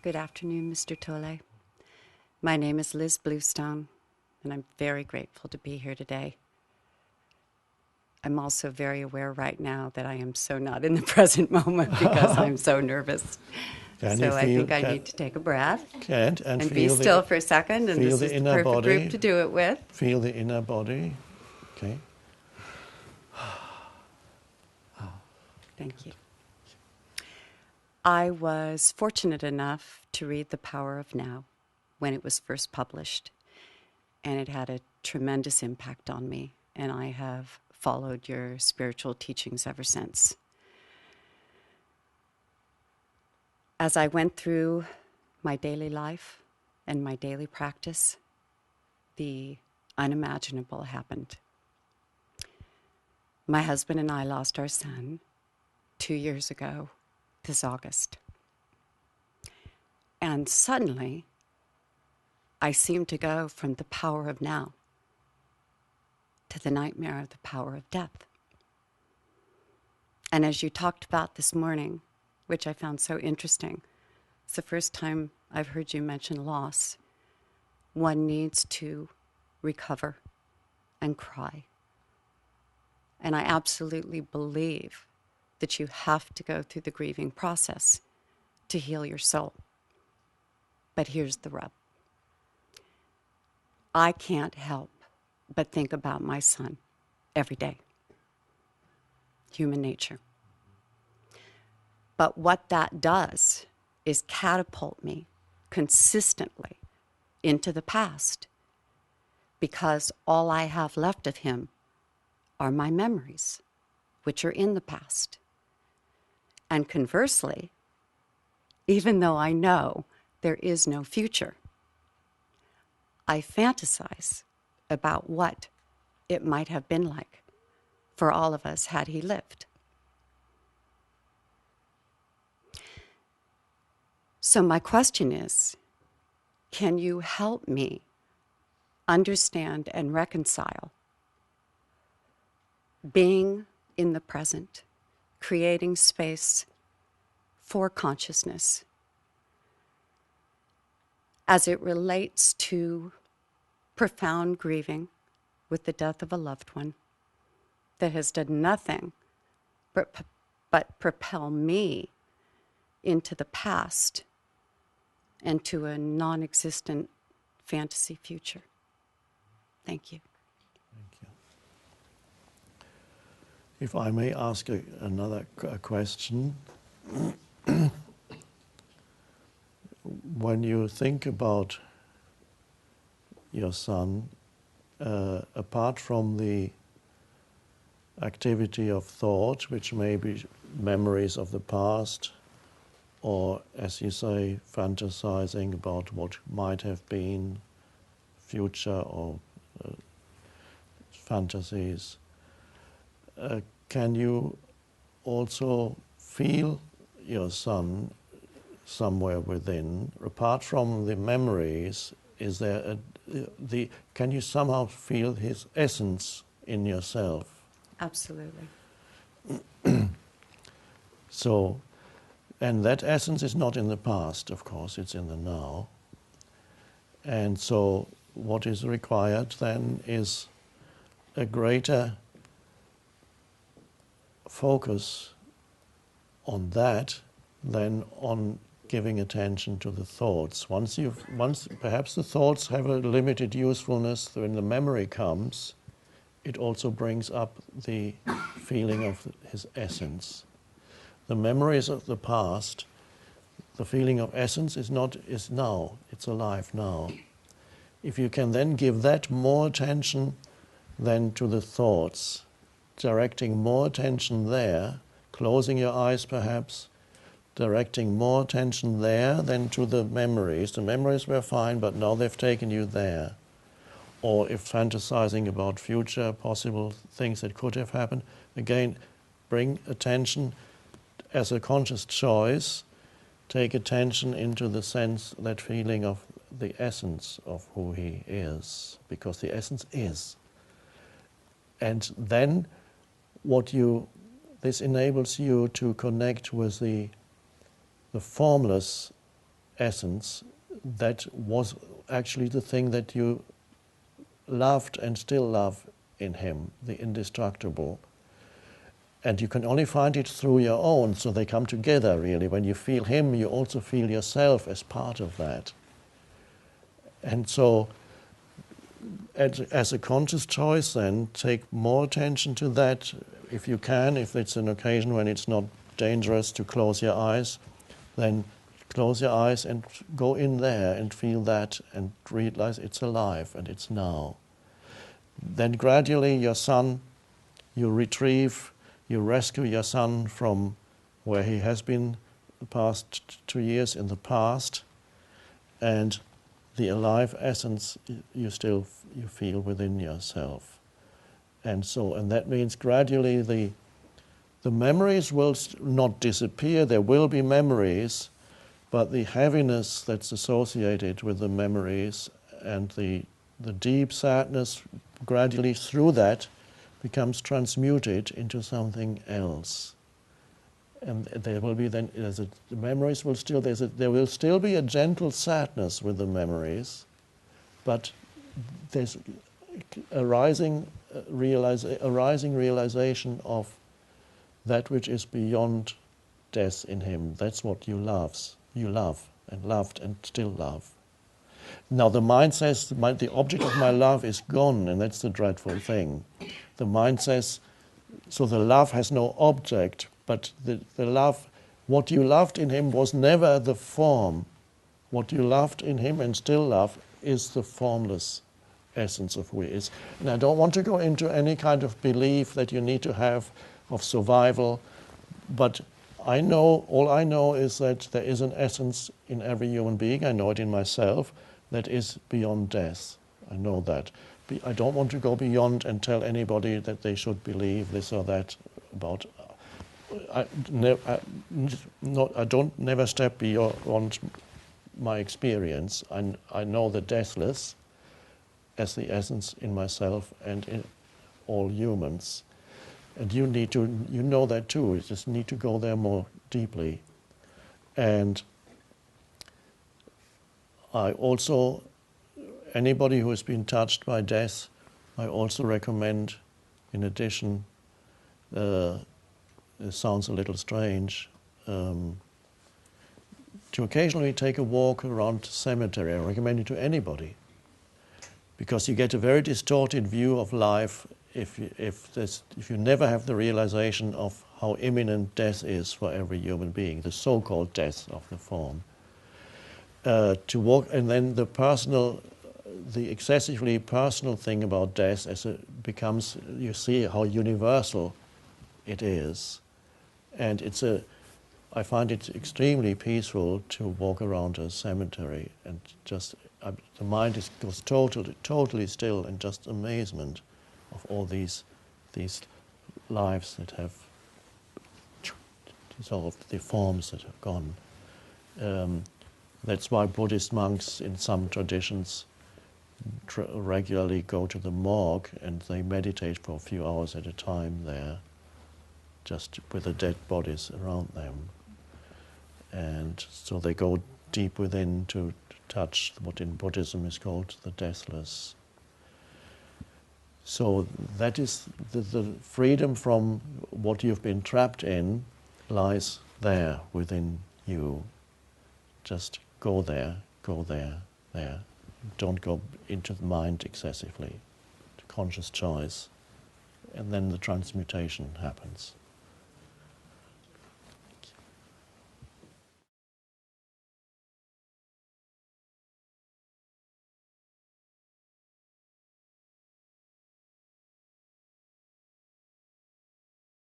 Good afternoon, Mr. Tolle. My name is Liz Bluestone, and I'm very grateful to be here today. I'm also very aware right now that I am so not in the present moment because I'm so nervous. So I think I need to take a breath and be still for a second, and this is the perfect group to do it with. Feel the inner body. Okay. Thank you. I was fortunate enough to read The Power of Now when it was first published, and it had a tremendous impact on me, and I have followed your spiritual teachings ever since. As I went through my daily life and my daily practice, the unimaginable happened. My husband and I lost our son 2 years ago this August. And suddenly, I seemed to go from the power of now to the nightmare of the power of death. And as you talked about this morning, which I found so interesting, it's the first time I've heard you mention loss. One needs to recover and cry. And I absolutely believe that you have to go through the grieving process to heal your soul. But here's the rub. I can't help but think about my son every day. Human nature. But what that does is catapult me consistently into the past, because all I have left of him are my memories, which are in the past. And conversely, even though I know there is no future, I fantasize about what it might have been like for all of us had he lived. So my question is, can you help me understand and reconcile being in the present, creating space for consciousness as it relates to profound grieving with the death of a loved one that has done nothing but propel me into the past and to a non-existent fantasy future. Thank you. Thank you. If I may ask another question. When you think about your son, apart from the activity of thought, which may be memories of the past, or, as you say, fantasizing about what might have been, future or fantasies, can you also feel your son somewhere within? Apart from the memories, is there can you somehow feel his essence in yourself? Absolutely. So, and that essence is not in the past, of course, it's in the now. And so what is required then is a greater focus on that than on giving attention to the thoughts. Once perhaps the thoughts have a limited usefulness, when the memory comes, it also brings up the feeling of his essence. The memories of the past, the feeling of essence is now, it's alive now. If you can then give that more attention than to the thoughts, directing more attention there, closing your eyes perhaps, directing more attention there than to the memories. The memories were fine, but now they've taken you there. Or if fantasizing about future possible things that could have happened, again, bring attention as a conscious choice, take attention into the sense, that feeling of the essence of who he is, because the essence is. And then this enables you to connect with the formless essence that was actually the thing that you loved and still love in him, the indestructible. And you can only find it through your own, so they come together really. When you feel him, you also feel yourself as part of that. And so, as a conscious choice then, take more attention to that if you can. If it's an occasion when it's not dangerous to close your eyes, then close your eyes and go in there and feel that and realize it's alive and it's now. Then gradually your son, you retrieve, you rescue your son from where he has been the past 2 years in the past, and the alive essence you feel within yourself. And that means gradually the memories will not disappear. There will be memories, but the heaviness that's associated with the memories and the deep sadness gradually through that becomes transmuted into something else. And there will be then, the memories will still, there will still be a gentle sadness with the memories, but there's a rising realization of that which is beyond death in him. That's what you love and loved and still love. Now the mind says, the object of my love is gone, and that's the dreadful thing. The mind says, so the love has no object, but the love, what you loved in him was never the form. What you loved in him and still love is the formless essence of who he is. And I don't want to go into any kind of belief that you need to have of survival, but all I know is that there is an essence in every human being, I know it in myself, that is beyond death. I know that. I don't want to go beyond and tell anybody that they should believe this or that about. I don't never step beyond my experience. I know the deathless as the essence in myself and in all humans. And you know that too. You just need to go there more deeply. And I also, anybody who has been touched by death, I also recommend, in addition, it sounds a little strange, to occasionally take a walk around the cemetery. I recommend it to anybody, because you get a very distorted view of life if you never have the realization of how imminent death is for every human being, the so-called death of the form. To walk, and then the excessively personal thing about death as it becomes, you see how universal it is. And I find it extremely peaceful to walk around a cemetery and just, the mind goes totally still in just amazement of all these lives that have dissolved, the forms that have gone. That's why Buddhist monks in some traditions regularly go to the morgue and they meditate for a few hours at a time there, just with the dead bodies around them. And so they go deep within to touch what in Buddhism is called the deathless. So that is the freedom from what you've been trapped in lies there within you. Just go there, there. Don't go into the mind excessively. Conscious choice. And then the transmutation happens.